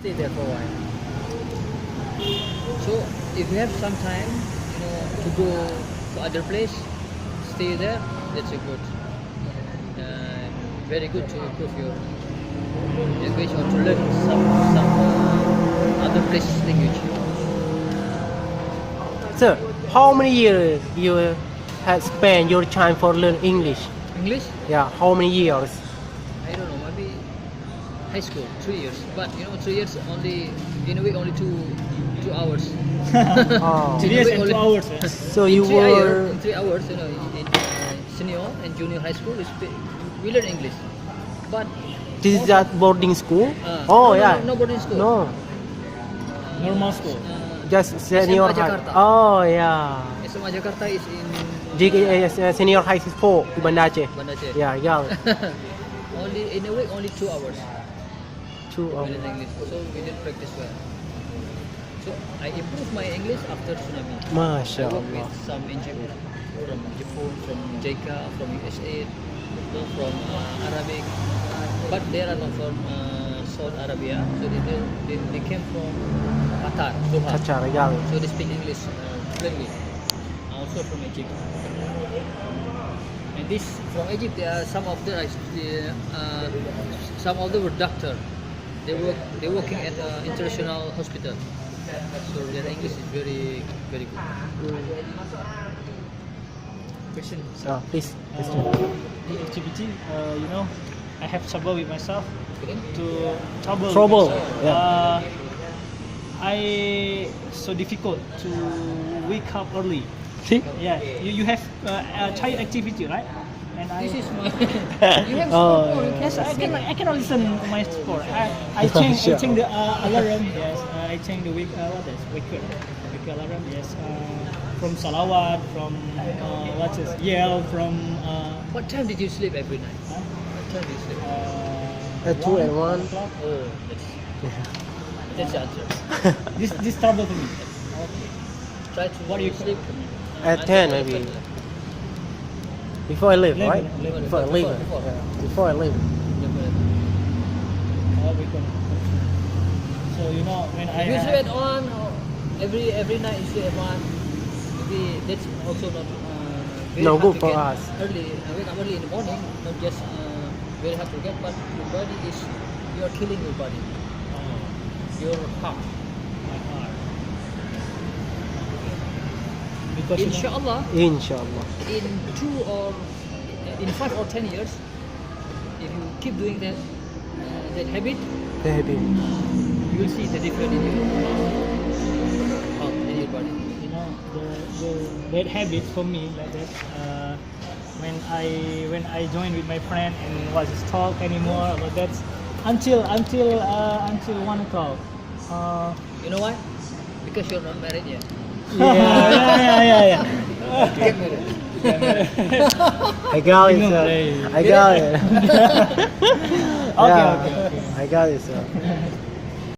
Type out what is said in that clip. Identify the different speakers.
Speaker 1: stay there for a while. So if you have some time, to go to other place, stay there. That's a good, very good to improve your language or to learn some other places language.
Speaker 2: Sir, how many years you have spent your time for learn English?
Speaker 1: English?
Speaker 2: Yeah, how many years?
Speaker 1: I don't know, maybe high school, 3 years. But 3 years only in a week, only 2 hours.
Speaker 2: Oh.
Speaker 3: 3 years and 2 hours.
Speaker 2: So you were
Speaker 1: in 3 hours, in senior and junior high school, we learn English. But
Speaker 2: this is at boarding school?
Speaker 1: no,
Speaker 2: Yeah.
Speaker 1: no boarding school.
Speaker 2: No,
Speaker 3: Normal school.
Speaker 2: just senior
Speaker 1: SMA
Speaker 2: high.
Speaker 1: Jakarta.
Speaker 2: Oh yeah.
Speaker 1: SMA Jakarta is in
Speaker 2: Senior high school di Banda Aceh.
Speaker 1: Banda Aceh.
Speaker 2: Yeah, yeah.
Speaker 1: Only in a week, only 2 hours.
Speaker 2: 2
Speaker 1: We
Speaker 2: hours.
Speaker 1: learn English, so we didn't practice well. So I improved my English after tsunami.
Speaker 2: Masya
Speaker 1: I work
Speaker 2: Allah.
Speaker 1: with some NGO from Japan, from JICA, from USA, from Arabic, but they are not from Saudi Arabia. So they came from Qatar, Doha.
Speaker 2: Qatar, yeah.
Speaker 1: So they speak English fluently. Also from Egypt. And this from Egypt, some of them were doctor. They working at international hospital. So their English is very very good.
Speaker 3: Question.
Speaker 2: Please.
Speaker 3: The activity, I have trouble with myself
Speaker 1: Okay.
Speaker 3: to trouble.
Speaker 2: Trouble,
Speaker 3: with myself.
Speaker 2: yeah.
Speaker 3: I so difficult to wake up early.
Speaker 2: See?
Speaker 3: Yeah, you have a child activity, right? And
Speaker 1: This is my. You have
Speaker 2: Oh,
Speaker 1: sport, or you
Speaker 3: Yes,
Speaker 1: can
Speaker 3: I cannot listen to my sport. I change the alarm. Yes, I change the wake alarm. Yes, from salawat, from what is yell, from
Speaker 1: What time did you sleep every night?
Speaker 3: Huh?
Speaker 1: What time did you sleep?
Speaker 2: At 2 and 1.
Speaker 3: o'clock.
Speaker 1: Oh, that's the answer.
Speaker 3: This trouble for me.
Speaker 1: Try to.
Speaker 3: What do you
Speaker 1: sleep?
Speaker 2: At 10 maybe. Before I leave,
Speaker 3: 11,
Speaker 2: right?
Speaker 3: 11.
Speaker 2: Before I leave.
Speaker 1: Before.
Speaker 2: Yeah. Before I leave.
Speaker 3: So when I
Speaker 1: If you sleep at 1 or every night you sleep at 1, maybe that's also not very
Speaker 2: No
Speaker 1: hard
Speaker 2: good
Speaker 1: to
Speaker 2: for
Speaker 1: get
Speaker 2: us.
Speaker 1: Early, wake up early in the morning, not just very hard to get, but your body is, you are killing your body, your heart.
Speaker 3: my heart. Because
Speaker 1: Inshallah,
Speaker 2: Inshallah.
Speaker 1: in 5 or 10 years, if you keep doing that habit,
Speaker 2: Happy.
Speaker 1: you will see the difference in your health, in your body.
Speaker 3: the bad habit for me like that. When I joined with my friend and was talk anymore about that until 1 o'clock.
Speaker 1: You know why? Because you're not married yet.
Speaker 3: Yeah.
Speaker 1: Get married.
Speaker 2: I got it,
Speaker 3: You know,
Speaker 2: sir.
Speaker 3: hey.
Speaker 2: I got it.
Speaker 3: Okay.
Speaker 2: I got it, sir.